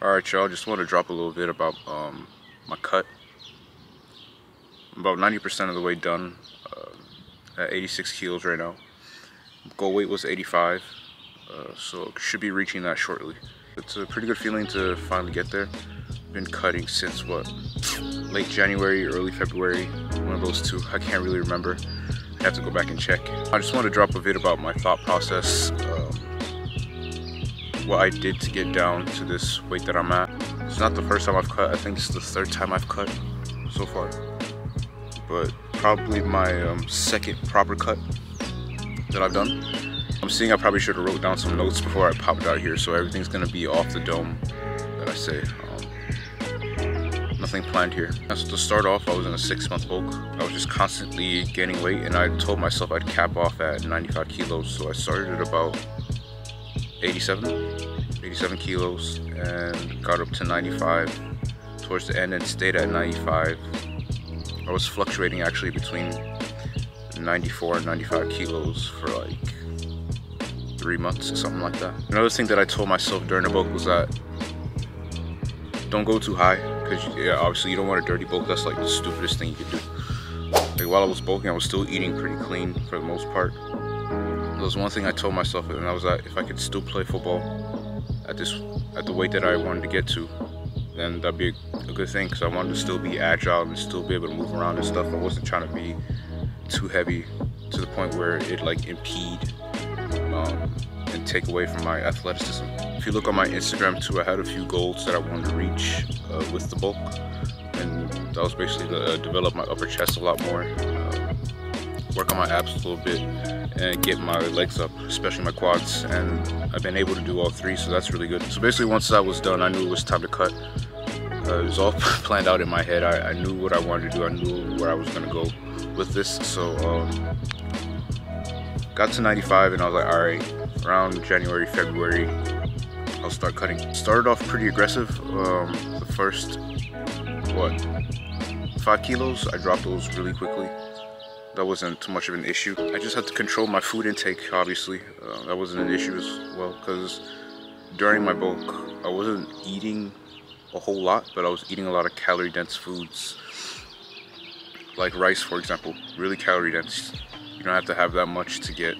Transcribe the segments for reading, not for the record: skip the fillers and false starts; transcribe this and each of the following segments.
Alright y'all, just want to drop a little bit about my cut. I'm about 90% of the way done, at 86 kilos right now. Goal weight was 85, so should be reaching that shortly. It's a pretty good feeling to finally get there. Been cutting since what, late January, early February, one of those two. I can't really remember. I have to go back and check. I just want to drop a bit about my thought process, what I did to get down to this weight that I'm at. It's not the first time I've cut. I think this is the third time I've cut so far, but probably my second proper cut that I've done. I'm seeing I probably should have wrote down some notes before I popped out here, so everything's gonna be off the dome that I say. Nothing planned here. So to start off, I was in a 6-month bulk. I was just constantly gaining weight, and I told myself I'd cap off at 95 kilos. So I started at about 87 kilos and got up to 95 towards the end and stayed at 95. I was fluctuating actually between 94 and 95 kilos for like 3 months or something like that. Another thing that I told myself during the bulk was that don't go too high, because obviously you don't want a dirty bulk. That's like the stupidest thing you could do. Like while I was bulking, I was still eating pretty clean for the most part. There was one thing I told myself, and that was that if I could still play football at the weight that I wanted to get to, then that'd be a good thing, because I wanted to still be agile and still be able to move around and stuff. I wasn't trying to be too heavy to the point where it like impede and take away from my athleticism. If you look on my Instagram too, I had a few goals that I wanted to reach with the bulk, and that was basically to develop my upper chest a lot more, work on my abs a little bit, and get my legs up, especially my quads, and I've been able to do all three, so that's really good. So basically once that was done, I knew it was time to cut. It was all planned out in my head. I knew what I wanted to do. I knew where I was going to go with this. So got to 95 and I was like, all right, around January, February, I'll start cutting. Started off pretty aggressive. The first, 5 kilos, I dropped those really quickly. That wasn't too much of an issue. I just had to control my food intake, obviously. That wasn't an issue as well, because during my bulk, I wasn't eating a whole lot, but I was eating a lot of calorie dense foods. Like rice, for example, really calorie dense. You don't have to have that much to get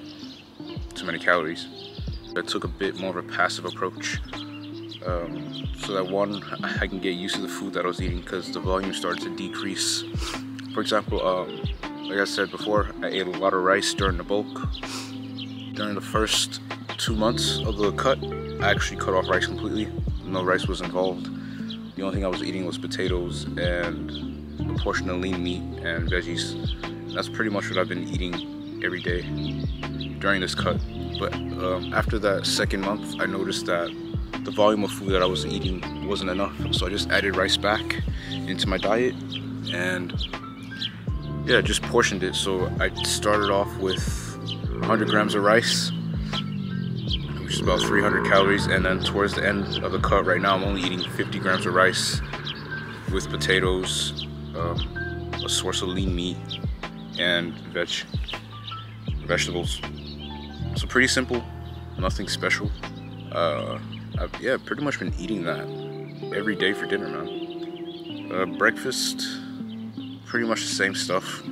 too many calories. I took a bit more of a passive approach, so that one, I can get used to the food that I was eating, because the volume started to decrease. For example, like I said before, I ate a lot of rice during the bulk. During the first 2 months of the cut, I actually cut off rice completely. No rice was involved. The only thing I was eating was potatoes and a portion of lean meat and veggies. And that's pretty much what I've been eating every day during this cut. But after that second month, I noticed that the volume of food that I was eating wasn't enough. So I just added rice back into my diet and yeah, just portioned it. So I started off with 100 grams of rice, which is about 300 calories, and then towards the end of the cut right now, I'm only eating 50 grams of rice with potatoes, a source of lean meat, and vegetables. So pretty simple, nothing special. I've pretty much been eating that every day for dinner, man. Breakfast, pretty much the same stuff.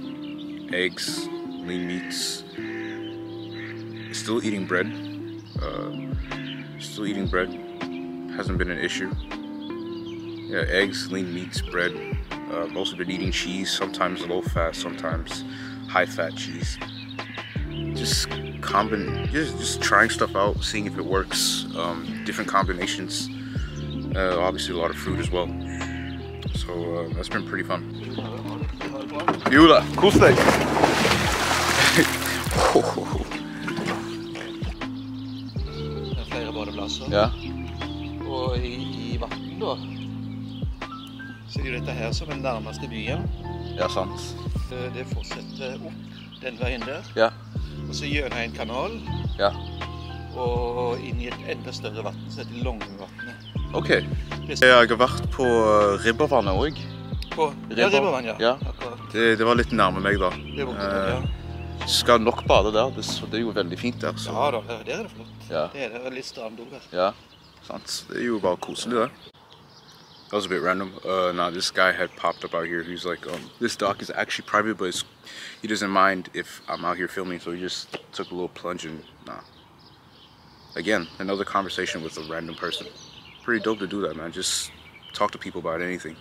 Eggs, lean meats. Still eating bread. Hasn't been an issue. Yeah, eggs, lean meats, bread. I've also been eating cheese, sometimes low fat, sometimes high fat cheese. Just trying stuff out, seeing if it works. Different combinations. Obviously a lot of fruit as well. So that's been pretty fun. Jula, kos deg! Det er flere badeplasser. Ja. Og i vatten da, så er dette her som den nærmeste byen. Ja, sant. Det fortsetter opp den veien der. Ja. Og så gjennom en kanal. Ja. Og inn i et enda større vatten, som heter Longvatnet. Ok. Jeg har vært på Ribbervannet også. På Ribbervann, ja. Ja. Det var litt nærme meg da. Det var ja. Skal nok bade der, det er jo veldig fint der. Så. Ja da, der er det flott. Ja. Det er litt strand også. Ja, sant. Det er jo bare koselig det. That was a bit random. Nah, this guy had popped up out here. He's like, this dock is actually private, but he doesn't mind if I'm out here filming, so he just took a little plunge and nah. Again, another conversation with a random person. Pretty dope to do that, man. Just talk to people about anything.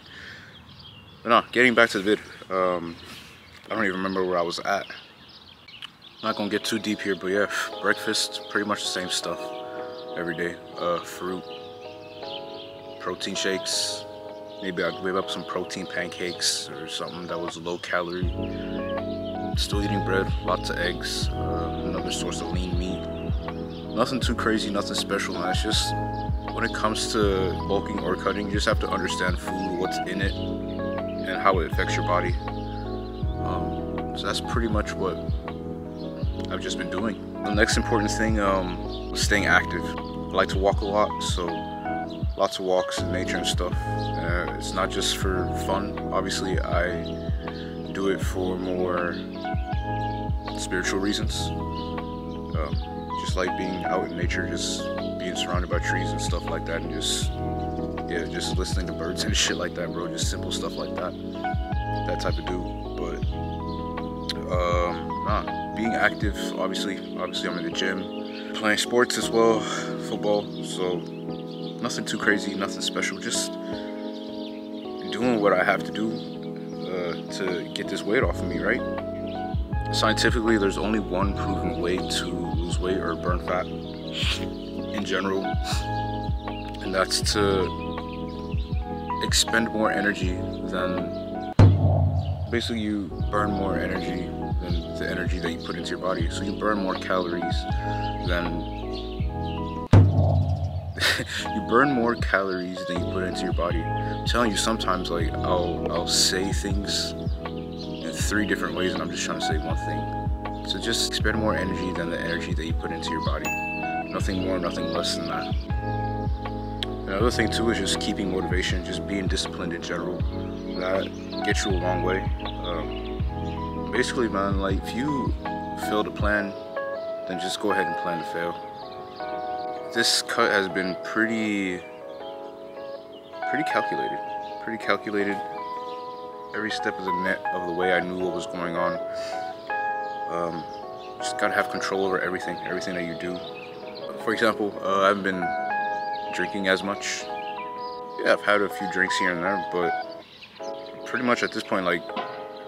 But nah, getting back to the vid. I don't even remember where I was at. Not gonna get too deep here, but yeah, breakfast, pretty much the same stuff every day. Fruit, protein shakes, maybe I'd whip up some protein pancakes or something that was low calorie. Still eating bread, lots of eggs, another source of lean meat. Nothing too crazy, nothing special, man. It's just when it comes to bulking or cutting, you just have to understand food, what's in it, and how it affects your body. So that's pretty much what I've just been doing. The next important thing was staying active. I like to walk a lot, so lots of walks in nature and stuff. It's not just for fun. Obviously, I do it for more spiritual reasons. Just like being out in nature, just being surrounded by trees and stuff like that, and just listening to birds and shit like that, bro. Just simple stuff like that. That type of dude. But being active, obviously I'm in the gym, playing sports as well, football. So nothing too crazy, nothing special, just doing what I have to do to get this weight off of me, right? Scientifically, there's only one proven way to lose weight or burn fat in general, and that's to expend more energy than, basically you burn more energy than the energy that you put into your body. So you burn more calories than you burn more calories than you put into your body. I'm telling you, sometimes like I'll say things in 3 different ways and I'm just trying to say one thing. So just expend more energy than the energy that you put into your body. Nothing more, nothing less than that. Another thing too is just keeping motivation, just being disciplined in general. That gets you a long way. Basically, man, like if you fail to plan, then just go ahead and plan to fail. This cut has been pretty calculated. Every step of the way I knew what was going on. Just gotta have control over everything that you do. For example, I haven't been drinking as much. Yeah, I've had a few drinks here and there, but pretty much at this point, like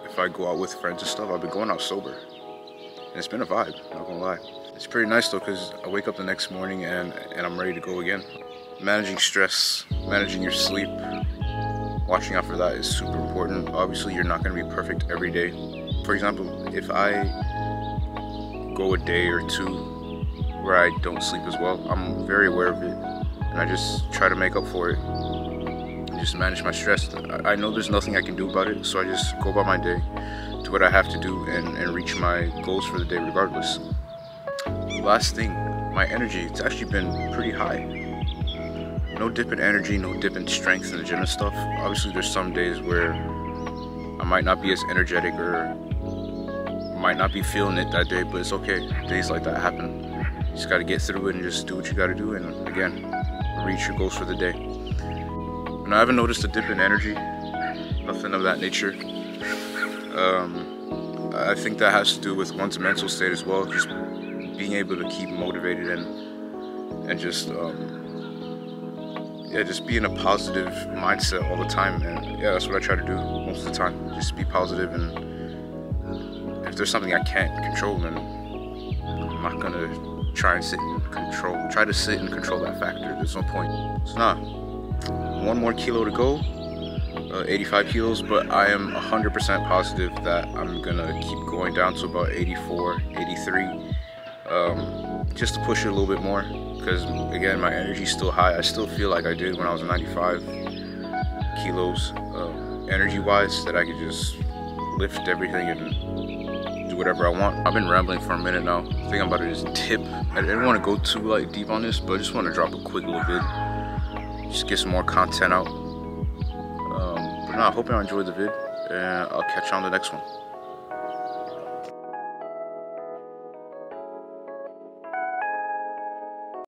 if I go out with friends and stuff, I've been going out sober. And it's been a vibe, not gonna lie. It's pretty nice though, because I wake up the next morning and I'm ready to go again. Managing stress, managing your sleep, watching out for that is super important. Obviously, you're not gonna be perfect every day. For example, if I go a day or 2 where I don't sleep as well, I'm very aware of it, and I just try to make up for it. Just manage my stress. I know there's nothing I can do about it, so I just go about my day, do what I have to do, and reach my goals for the day regardless. Last thing, my energy, it's actually been pretty high. No dip in energy, no dip in strength in the gym and stuff. Obviously there's some days where I might not be as energetic or might not be feeling it that day, but it's okay. Days like that happen. You just gotta get through it and just do what you gotta do, and again, reach your goals for the day. And I haven't noticed a dip in energy, nothing of that nature. I think that has to do with one's mental state as well, just being able to keep motivated and just just be in a positive mindset all the time. And yeah, that's what I try to do most of the time, just be positive. And if there's something I can't control, then I'm not gonna try to sit and control that factor. There's no point. So nah, 1 more kilo to go, 85 kilos, but I am 100% positive that I'm gonna keep going down to about 84, 83, just to push it a little bit more, because again, my energy's still high. I still feel like I did when I was 95 kilos, energy-wise, that I could just lift everything and do whatever I want. I've been rambling for a minute now. I think I'm about to just dip. I didn't want to go too like deep on this, but I just want to drop a quick little bit, just get some more content out. But no, I hope y'all enjoyed the vid, and I'll catch you on the next one.